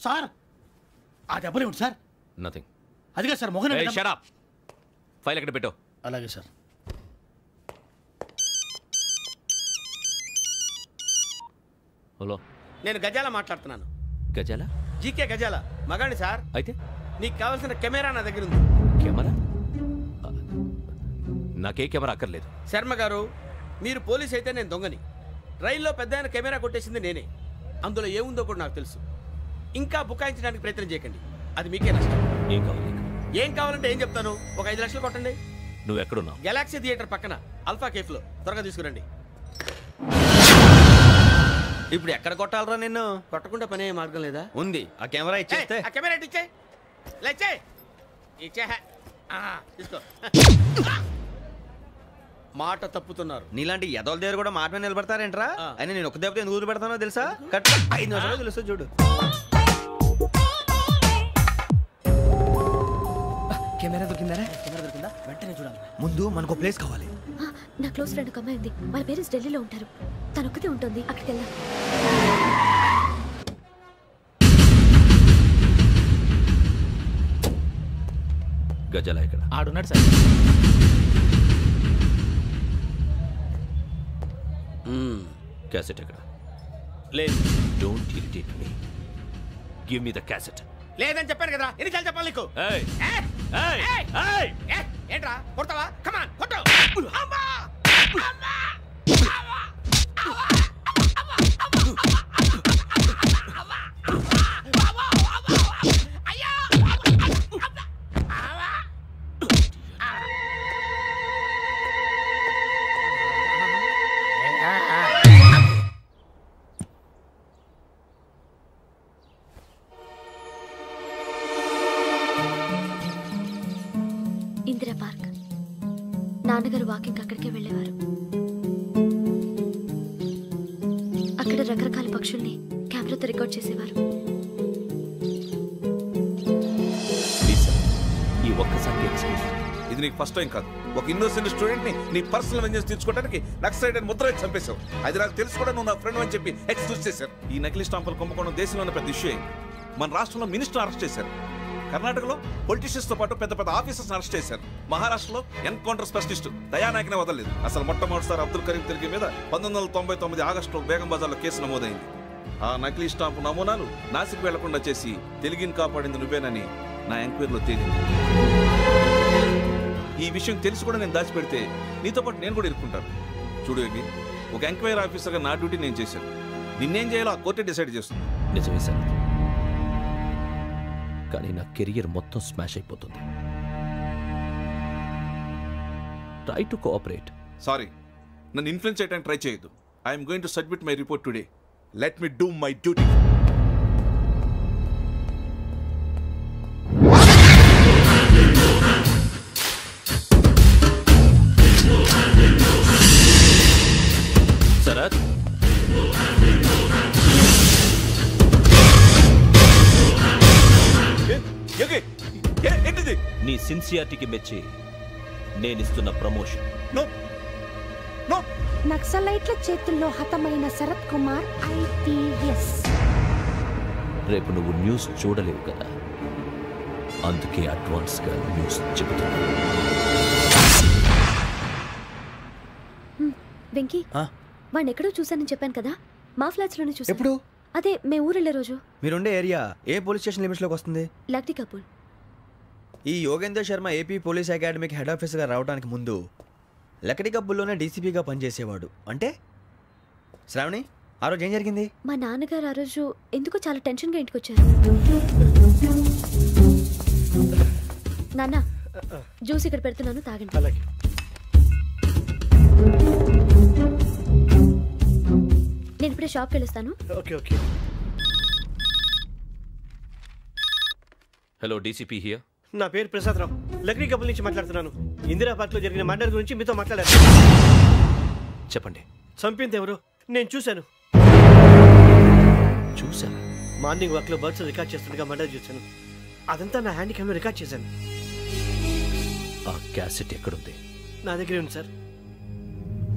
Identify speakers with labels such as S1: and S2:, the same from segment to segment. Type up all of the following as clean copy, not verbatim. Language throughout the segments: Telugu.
S1: సార్ ఆ దెబ్బలు ఏమిటి సార్?
S2: నథింగ్.
S1: అదిగా sir Mohan.
S2: Shut up. File ఎక్కడ పెట్టు.
S1: అలాగే సార్.
S2: హలో,
S3: నేను గజాల మాట్లాడుతున్నాను.
S2: గజాల?
S3: జీకే గజాల మగాండి సార్.
S2: అయితే
S3: నీకు కావాల్సిన కెమెరా నా దగ్గర ఉంది.
S2: కెమెరా? నాకే కెమెరా అక్కర్లేదు.
S3: శర్మ గారు, మీరు పోలీస్ అయితే నేను దొంగని. రైల్లో పెద్ద ఆయన కెమెరా కొట్టేసింది నేనే. అందులో ఏముందో కూడా నాకు తెలుసు. ఇంకా బుకాయించడానికి ప్రయత్నం చేయకండి, అది మీకే నష్టం.
S2: ఏం కావాలి?
S3: ఏం కావాలంటే ఏం చెప్తాను. ఒక 5 లక్షలు కొట్టండి.
S2: నువ్వు ఎక్కడున్నావు?
S3: గెలాక్సీ థియేటర్ పక్కన అల్ఫా కేఫ్లో. త్వరగా తీసుకురండి.
S4: ఇప్పుడు ఎక్కడ కొట్టాలరా నిన్ను?
S3: కొట్టకుండా పనే మార్గం లేదా?
S4: ఉంది. ఆ కెమెరా ఇచ్చేస్తే.
S3: ఆ కెమెరా ఇచ్చే లేచే ఇచ్చే తీసుకో. మాట తప్పుతున్నారు.
S4: నీలాంటి ఎదల దగ్గర కూడా మాట మీద నిలబడతారేంట్రా? అయినా నేను ఒక దెబ్బతో ఎందుకు పెడతానో తెలుసా? కట్ 5 నిమిషాలు తెలుసు చూడు. కెమెరా దొరికిందా?
S1: వెంటనే చూడాలి.
S4: ముందు మనకు ప్లేస్ కావాలి.
S5: నా క్లోజ్ ఫ్రెండ్ ఒక అమ్మాయి ఉంది. వాళ్ళ పేరెంట్స్ ఢిల్లీలో ఉంటారు. తను ఒక్కతే ఉంటుంది. అక్కడికి వెళ్దాం.
S2: గజాల ఇక్కడ
S1: ఆడున్నాడు సార్.
S2: క్యాసెట్ ఎక్కడ?
S3: లేదు.
S2: Don't irritate me. Give me the cassette.
S3: లేదని చెప్పాను కదా, ఎన్నిసార్లు చెప్పాలి నీకు? ఏంట్రా కొడతావా? కమాన్ కొట్టు.
S5: ఇందిరా పార్క్. నాన్నగారు వాకింగ్ అక్కడికే వెళ్ళేవారు. అక్కడ రకరకాల పక్షుల్ని కెమెరాతో రికార్డ్ చేసేవారు.
S2: ఈ ఒక్కసారి ఎక్స్క్యూజ్.
S6: ఇది నీకు ఫస్ట్ టైం కాదు. ఒక ఇన్నోసెంట్ స్టూడెంట్ ని నీ పర్సనల్ వెంజెన్స్ తీర్చుకోవడానికి నక్సలైట్ అని ముద్ర వేసి చంపేశావు. అది నాకు తెలుసు కూడా నువ్వు నా ఫ్రెండ్ అని చెప్పి ఎక్స్క్యూజ్ చేశారు. ఈ నకిలీ స్టాంపులు కుంభకోణం దేశంలోనే పెద్ద ఇష్యూ అయింది. మన రాష్ట్రంలో మినిస్టర్ అరెస్ట్ చేశారు. కర్ణాటకలో పొలిటీషియన్స్ తో పాటు పెద్ద పెద్ద ఆఫీసర్స్ అరెస్ట్ చేశారు. మహారాష్ట్రలో ఎన్కౌంటర్ స్పెషలిస్ట్ దయానాయకనే వదలలేదు. అసలు మొట్టమొదటిసారి అబ్దుల్ కరీం తిరిగి మీద 1999 ఆగస్టులో బేగం బజార్లో కేసు నమోదైంది. ఆ నకిలీ స్టాంపు నమూనాలు నాసిక్ వెళ్లకుండా చేసి తెలుగుని కాపాడింది నువ్వేనని నా ఎంక్వైరీలో తేలింది. ఈ విషయం తెలిసి కూడా నేను దాచిపెడితే నీతో పాటు నేను కూడా ఇరుక్కుంటాను. చూడు యోగి, ఒక ఎంక్వైరీ ఆఫీసర్గా నా డ్యూటీ నేను చేశాను. నిన్నేం చేయాలో ఆ కోర్టే డిసైడ్ చేస్తుంది.
S2: నిజమే సార్, కానీ నా కెరియర్ మొత్తం స్మాష్ అయిపోతుంది. Try to cooperate.
S6: సారీ, నన్ను ఇన్ఫ్లుయెన్స్ చేయడానికి ట్రై చేయొద్దు. I'm going to submit my report today. Let me do my duty.
S2: Sharath, నీ సిన్సియారిటీకి మెచ్చి నేనిస్తున్న ప్రమోషన్.
S7: నక్సలైట్ల చేతుల్లో హతమైన శరత్ కుమార్ IPS.
S2: రేపు నువ్వు న్యూస్ చూడలేవు కదా, అందుకే అడ్వాన్స్ గా న్యూస్ చెబుతున్నా.
S5: వెంకీ, వాడిని ఎక్కడో చూశానని చెప్పాను కదా, మా ఫ్లాట్స్ లోనే చూసాను.
S4: ఎప్పుడు?
S5: అదే మేము ఊరెళ్ళే రోజు.
S4: మీరుండే ఏరియా ఏ పోలీస్ స్టేషన్ లిమిట్స్ లోకి వస్తుంది?
S5: లక్టీ కపూల్.
S4: ఈ యోగేందర్ శర్మ ఏపీ పోలీస్ అకాడమీకి హెడ్ ఆఫీసర్గా రావడానికి ముందు లక్డీ కబ్బుల్లోనే డీసీపీగా పనిచేసేవాడు. అంటే శ్రావణి, ఆ రోజు ఏం జరిగింది?
S5: మా నాన్నగారు ఆ రోజు ఎందుకో చాలా టెన్షన్గా ఇంటికి వచ్చారు. నాన్న, జ్యూస్ ఇక్కడ పెడుతున్నాను, తాగండి.
S1: అలాగే.
S5: నేను ఇప్పుడే షాప్కి వెళ్ళొస్తాను.
S1: Okay okay.
S2: Hello, DCP here.
S1: నా పేరు ప్రసాదరావు, లక్డీ కపుల్ నుంచి మాట్లాడుతున్నాను. ఇందిరా పార్క్ లో జరిగిన మర్డర్ గురించి మీతో మాట్లాడారు.
S2: చెప్పండి.
S1: చంపింది ఎవరు? నేను చూశాను.
S2: చూశాను.
S1: మార్నింగ్ వాక్ లో బర్డ్స్ రికార్డ్ చేస్తుండగా మర్డర్ చూశాను. అదంతా నా హ్యాండ్ క్యామ్ లో రికార్డ్ చేశాను.
S2: ఆ క్యాసెట్ ఎక్కడుంది?
S1: నా దగ్గరే ఉంది సార్.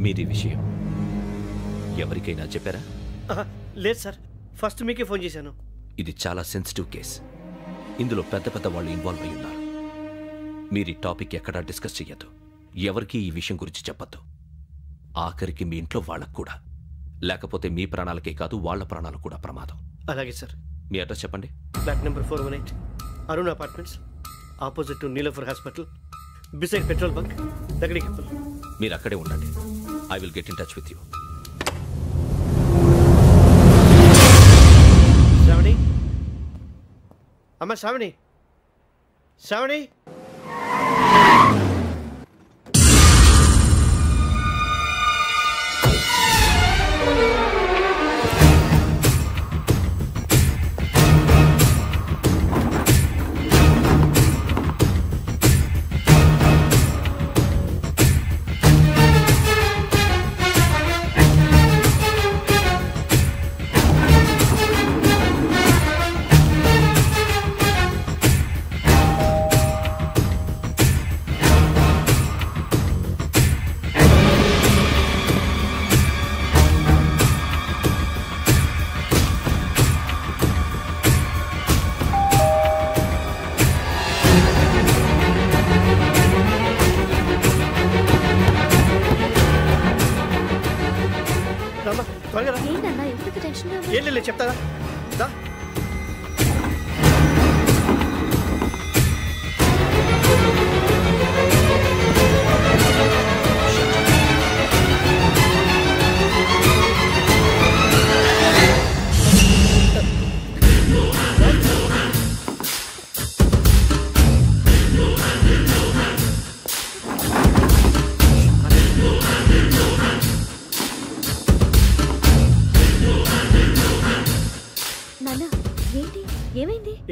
S2: మీది విషయం ఎవరికైనా చెప్పారా?
S1: లేదు సార్, ఫస్ట్ మీకే ఫోన్ చేశాను.
S2: ఇది చాలా సెన్సిటివ్ కేస్. ఇందులో పెద్ద పెద్ద వాళ్ళు ఇన్వాల్వ్ అయి ఉన్నారు. మీరు ఈ టాపిక్ ఎక్కడా డిస్కస్ చెయ్యొద్దు. ఎవరికీ ఈ విషయం గురించి చెప్పొద్దు. ఆఖరికి మీ ఇంట్లో వాళ్ళకు కూడా. లేకపోతే మీ ప్రాణాలకే కాదు వాళ్ళ ప్రాణాలు కూడా ప్రమాదం.
S1: అలాగే సార్.
S2: మీ అడ్రస్ చెప్పండి.
S1: Flat number 418 Arun apartments, opposite to Niloufer hospital, beside petrol bunk, Lakdikapul.
S2: మీరు అక్కడే ఉండండి. I will get in touch with you.
S1: Shravani, అమ్మ శ్రావణి, శ్రావణి.
S5: ఏంటన్నా ఎందుకు టెన్షన్?
S1: ఏం లేదు చెప్తారా?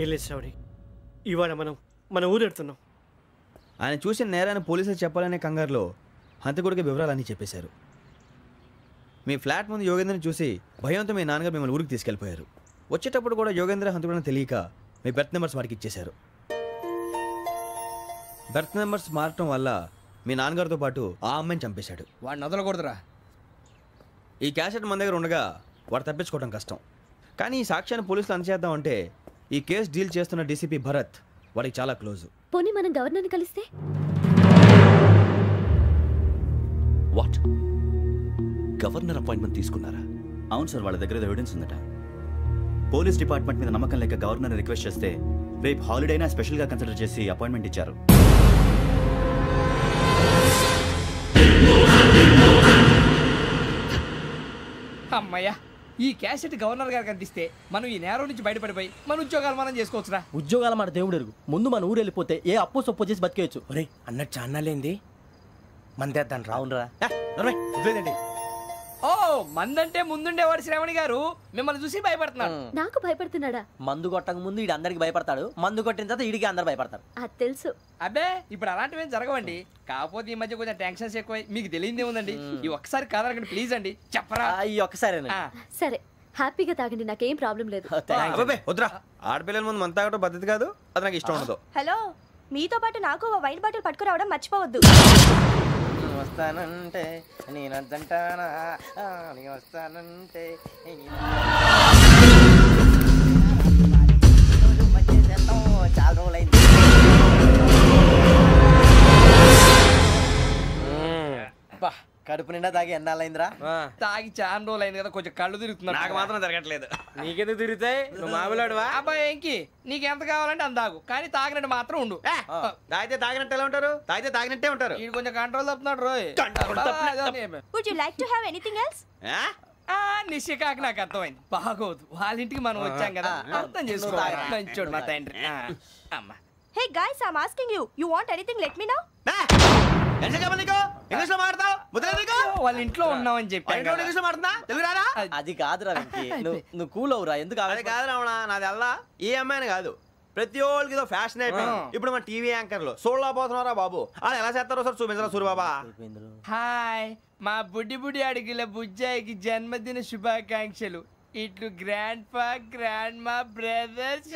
S1: ఏం లేదు శ్రావణి, ఇవాళ మన ఊరెడుతున్నాం.
S4: ఆయన చూసిన నేరాన్ని పోలీసులు చెప్పాలనే కంగారులో హంతకుడికి వివరాలన్నీ చెప్పేశారు. మీ ఫ్లాట్ ముందు యోగేంద్రని చూసి భయంతో మీ నాన్నగారు మిమ్మల్ని ఊరికి తీసుకెళ్ళిపోయారు. వచ్చేటప్పుడు కూడా యోగేంద్ర హంతకుడని తెలియక మీ బెర్త్ నెంబర్స్ వారికి ఇచ్చేశారు. బెర్త్ నెంబర్స్ మారటం వల్ల మీ నాన్నగారితో పాటు ఆ అమ్మాయిని చంపేశాడు.
S3: వాడిని వదలకూడదురా.
S4: ఈ క్యాసెట్ మన దగ్గర ఉండగా వాడు తప్పించుకోవడం కష్టం. కానీ ఈ సాక్ష్యాన్ని పోలీసులు అందజేద్దామంటే ఈ కేసు డీల్ చేస్తున్న డీసీపీ భరత్ వాడికి చాలా క్లోజ్.
S5: పోనీ మనం గవర్నర్ని కలిస్తే?
S2: వాట్? గవర్నర్ అపాయింట్మెంట్ తీసుకున్నారా?
S8: అవును సార్, వాళ్ళ దగ్గర ఎవిడెన్స్ ఉందట. పోలీస్ డిపార్ట్మెంట్ మీద నమ్మకం లేక గవర్నర్ రిక్వెస్ట్ చేస్తే రేపు హాలిడేనా స్పెషల్గా కన్సిడర్ చేసి అపాయింట్మెంట్ ఇచ్చారు.
S3: అమ్మయ్యా, ఈ క్యాసెట్ గవర్నర్ గారికి అందిస్తే మనం ఈ నేరం నుంచి బయటపడిపోయి మన ఉద్యోగాలు మనం చేసుకోవచ్చురా.
S9: ఉద్యోగాల మాట దేవుడు ఎరుగు. ముందు మన ఊరు వెళ్ళిపోతే ఏ అప్పు సొప్పు చేసి బతికేయచ్చు.
S10: ఒరే అన్నట్టు చాన్నాలేంది మందేద్దాను
S9: రావునరా.
S3: ఓ మందంటే ముందుండేవాడు శ్రావణి గారు మిమ్మల్ని చూసి భయపడుతున్నాడు.
S5: నాకు భయపడుతున్నాడా?
S9: మందు కొట్టక ముందు ఈడు అందరికి భయపడతాడు, మందు కొట్టిన తర్వాత ఈడికి అందరు భయపడతారు.
S5: అది తెలుసు.
S3: అబ్బే ఇప్పుడు అలాంటివి జరగవండి. కాకపోతే ఈ మధ్య కొంచెం టెన్షన్స్ ఎక్కువ, మీకు తెలియదే ఉందండి. ఈ ఒక్కసారి కాదనకండి ప్లీజ్ అండి, చెప్పరా?
S9: ఈ ఒక్కసారి
S5: సరే హ్యాపీగా తాగండి, నాకేం ప్రాబ్లం లేదు.
S4: వద్దురా, ఆడపిల్లల ముందు మన తాగడం పద్ధతి కాదు, అది నాకు ఇష్టం ఉండదు.
S11: హలో, మీతో పాటు నాకు వైన్ బాటిల్ పట్టుకురావడం మర్చిపోవద్దు.
S10: వస్తానంటే నేనంటానా, వస్తానంటే చాలా రోజులైంది. కడుపు నిండా తాగి ఎన్నాళ్ళైందిరా?
S3: తాగి చాలా రోజులు అయింది కదా, కొంచెం కళ్ళు తిరుగుతున్నా.
S4: నాకు మాత్రం జరగట్లేదు.
S3: నీకెందుకు తిరుగుతాయి? నువ్వు మామూలుడువా? అబ్బాయి ఏంకి నీకు ఎంత కావాలంటే అంత తాగు, కానీ తాగినట్టు మాత్రం ఉండు.
S4: తాగితే తాగినట్టు ఎలా ఉంటారు? తాగితే తాగినట్టే ఉంటారు.
S3: వీడు కొంచెం control తప్పుతున్నాడు Roy.
S11: Would you like to have anything else?
S3: నిశ్చికాకి నాకు అర్థమైంది. బాగోదు, వాళ్ళ ఇంటికి మనం వచ్చాం కదా, అర్థం చేసుకోవాలి. మంచోడు మా తండ్రి. అమ్మా
S11: Hey guys, I'm asking you. You want anything? Let me know.
S3: వాళ్ళ ఇంట్లో ఉన్నామని చెప్పాను.
S9: అది కాదురా వెంకీ, నువ్వు కూల్ అవురా. ఎందుకు
S4: అదే కాదు రావణ, నాది అల్లా ఈ అమ్మాయిని కాదు, ప్రతి ఒక్కరికి ఏదో ఫ్యాషన్ అయిపోయింది. ఇప్పుడు మన టీవీ యాంకర్లు సోళ్ళ పోతున్నారా బాబు, అది ఎలా చేస్తారో సార్ చూపించరా సూరిబాబా.
S3: హాయ్, మా బుడ్డి అడిగిల బుజ్జాయికి జన్మదిన శుభాకాంక్షలు. ఇట్లు గ్రాండ్ ఫా గ్రాండ్ మా బ్రదర్స్.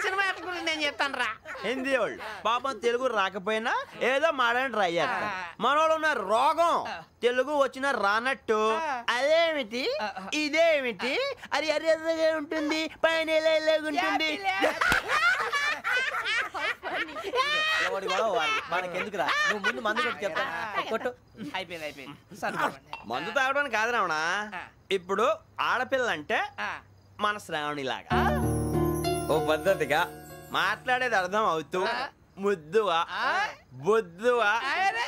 S3: సినిమా నేను చెప్తాను రా.
S4: హిందీ వాళ్ళు పాపం తెలుగు రాకపోయినా ఏదో మాడని ట్రై చేస్తారు. మనోళ్ళు ఉన్న రోగం తెలుగు వచ్చిన రానట్టు అదేమిటి ఇదేమిటి అది అరిగా ఉంటుంది పైన ఉంటుంది.
S10: మనకెందుకురా నువ్వు ముందు మందు కొట్టి చెప్తా కొట్టు.
S12: అయిపోయింది
S4: మందు తాగడానికి కాదు రావణ. ఇప్పుడు ఆడపిల్ల అంటే మన శ్రావణిలాగా ఓ పద్ధతిగా మాట్లాడేది అర్థం అవుతూ ముద్దువా బొద్దువా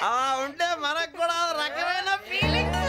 S4: అలా ఉంటే మనకు కూడా రకమైన ఫీలింగ్స్.